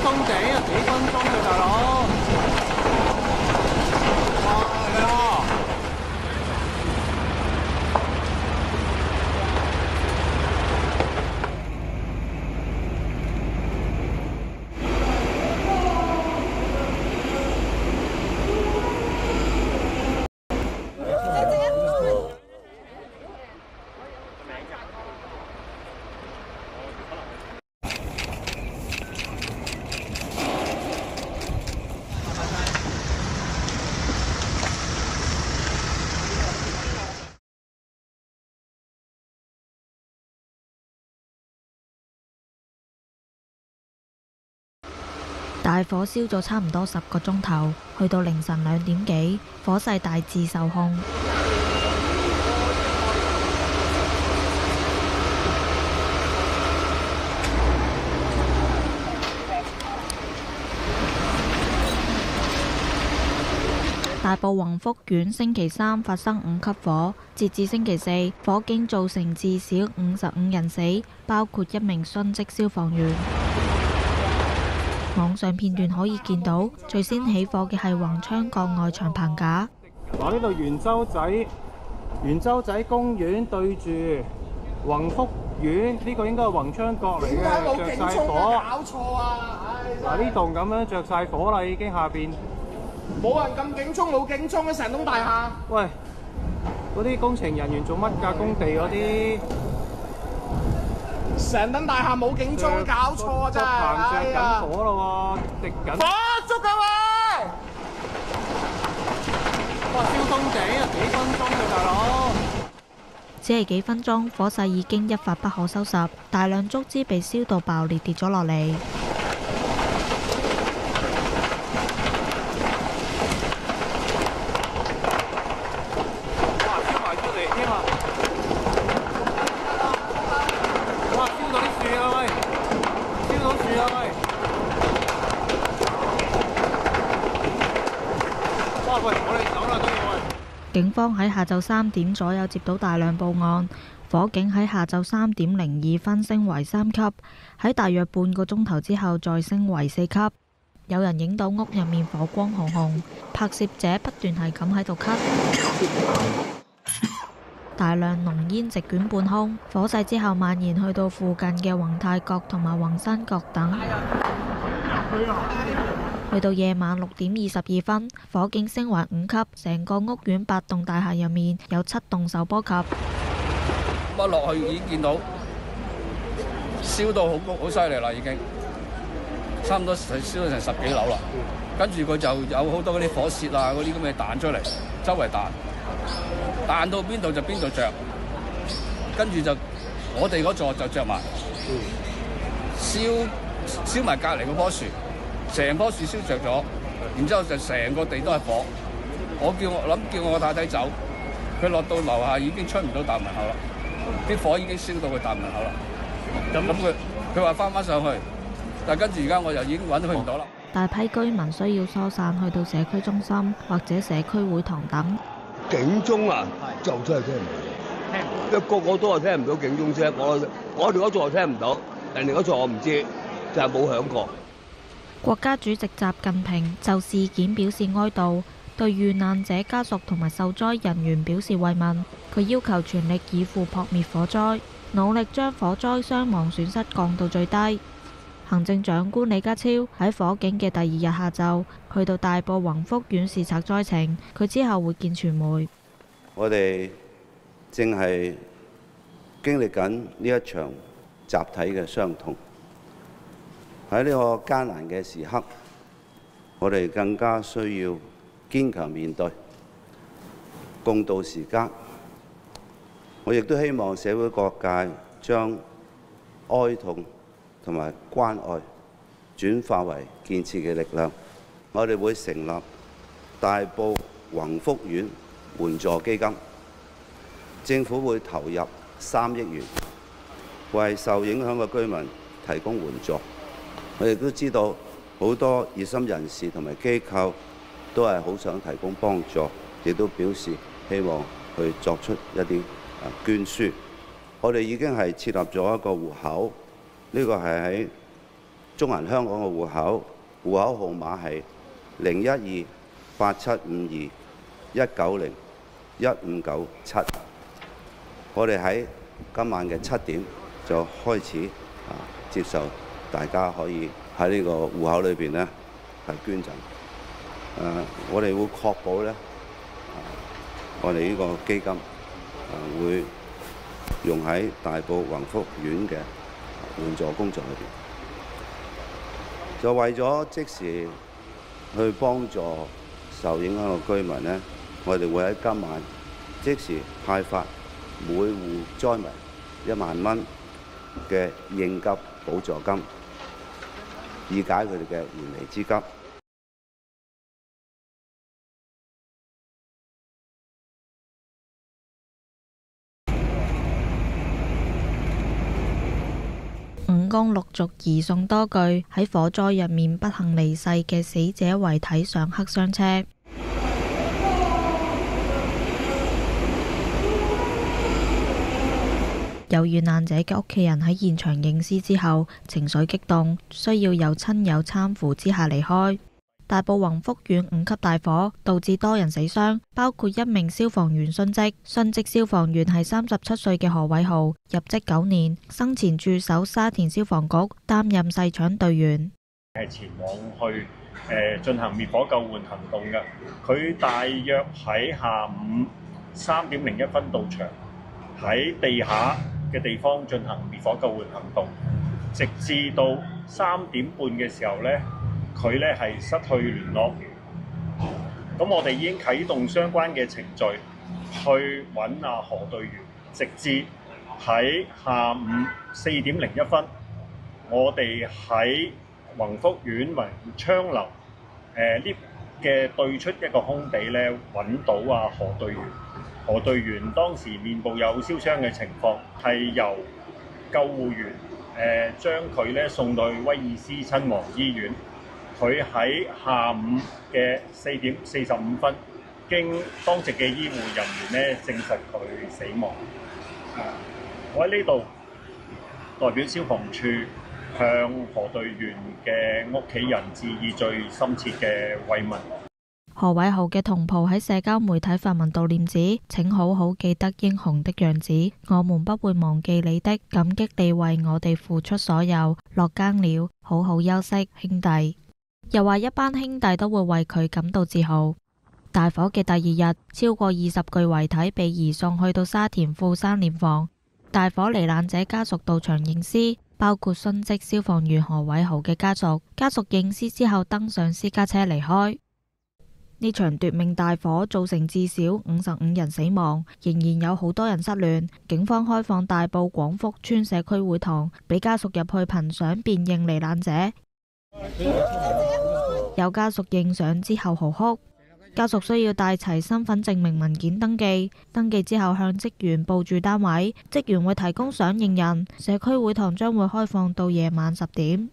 鬆地啊，幾分鐘嘅大佬。哇！大火燒咗差唔多10個鐘頭，去到凌晨2點幾，火勢大致受控。大埔宏福苑星期3發生5級火，截至星期4，火警造成至少55人死，包括1名殉職消防員。網上片段可以見到，最先起火嘅係宏昌角外牆棚架。呢度元洲仔公園對住宏福苑，呢個應該係宏昌角嚟嘅，着晒火。搞錯啊！嗱，呢棟咁樣着晒火啦，已經下邊。冇人咁警鐘，冇警鐘嘅成棟大廈。喂，嗰啲工程人員做乜㗎？工地嗰啲。成棟大廈冇警鐘，搞錯啊！真係，棚着緊火咯喎，滴緊火燭㗎喂！哇，燒鬆地啊，幾分鐘嘅大佬。只係幾分鐘，火勢已經一發不可收拾，大量竹枝被燒到爆裂跌咗落嚟。警方喺下晝3點左右接到大量報案，火警喺下晝3點02分升為3級，喺大約半個鐘頭之後再升為4級。有人影到屋入面火光紅紅，拍攝者不斷係咁喺度咳，大量濃煙席捲半空。火勢之後蔓延去到附近嘅宏泰閣同埋宏山閣等。去到夜晚6點22分，火警升為5級，成個屋苑8棟大廈入面有7棟受波及。一落去已經見到燒到好犀利啦，已經差唔多燒到成10幾樓啦。跟住佢就有好多嗰啲火舌啊，嗰啲咁嘅彈出嚟，周圍彈到邊度就邊度着，跟住就我哋嗰座就着埋，燒埋隔離嗰棵樹。成棵樹燒着咗，然之後就成個地都係火。我叫我太太走，佢落到樓下已經出唔到大門口啦，啲火已經燒到佢大門口啦。咁佢話翻上去，但係跟住而家我又已經揾佢唔到啦。大批居民需要疏散去到社區中心或者社區會堂等。警鐘啊，就真係聽唔到，因為個個都係聽唔到警鐘聲。我哋嗰座聽唔到，人哋嗰座我唔知，就係冇響過。國家主席習近平就事件表示哀悼，對遇難者家屬同埋受災人員表示慰問。佢要求全力以赴撲滅火災，努力將火災傷亡損失降到最低。行政長官李家超喺火警嘅第2日下晝去到大埔宏福苑視察災情，佢之後會見傳媒。我哋正係經歷緊呢一場集體嘅傷痛。喺呢個艱難嘅時刻，我哋更加需要堅強面對，共度時艱。我亦都希望社會各界將哀痛同埋關愛轉化為建設嘅力量。我哋會成立大埔宏福苑援助基金，政府會投入3億元，為受影響嘅居民提供援助。我亦都知道好多熱心人士同埋機構都係好想提供幫助，亦都表示希望去作出一啲捐輸。我哋已經係設立咗一個戶口，呢個係喺中銀香港嘅戶口，戶口號碼係012-8752-190-1597。我哋喺今晚嘅7點就開始接受大家可以喺呢個戶口裏邊呢係捐贈。我哋會確保呢，我哋呢個基金會用喺大埔宏福苑嘅援助工作裏邊。就為咗即時去幫助受影響嘅居民呢，我哋會喺今晚即時派發每戶災民1萬蚊嘅應急補助金，以解佢哋嘅燃眉之急。5公陸續移送多具喺火災入面不幸離世嘅死者遺體上黑箱車。有遇難者嘅屋企人喺現場認屍之後，情緒激動，需要由親友攙扶之下離開。大埔宏福苑5級大火導致多人死傷，包括1名消防員殉職。殉職消防員係37歲嘅何偉豪，入職9年，生前駐守沙田消防局，擔任細搶隊員。係前往去進行滅火救援行動嘅，佢大約喺下午3點01分到場，喺地下嘅地方進行滅火救援行動，直至到3點半嘅時候呢，佢呢係失去聯絡。咁我哋已經啟動相關嘅程序去揾阿何隊員，直至喺下午4點01分，我哋喺宏福苑宏昌樓lift嘅對出一個空地呢，揾到阿何隊員。何隊員當時面部有燒傷嘅情況，係由救護員將佢呢送到去威爾斯親王醫院。佢喺下午嘅4點45分，經當值嘅醫護人員呢證實佢死亡。我喺呢度代表消防處向何隊員嘅屋企人致以最深切嘅慰問。何偉豪嘅同袍喺社交媒體發文悼念指：請好好記得英雄的樣子，我們不會忘記你的，感激你為我哋付出所有，落更了，好好休息，兄弟。又話一班兄弟都會為佢感到自豪。大火嘅第2日，超過20具遺體被移送去到沙田富山殮房。大火罹難者家屬到場認屍，包括殉職消防員何偉豪嘅家屬。家屬認屍之後登上私家車離開。呢場奪命大火造成至少55人死亡，仍然有好多人失聯。警方開放大埔廣福村社區會堂，俾家屬入去憑相辨認罹難者。有家屬認相之後嚎哭，家屬需要帶齊身份證明文件登記，登記之後向職員報住單位，職員會提供相認人。社區會堂將會開放到夜晚10點。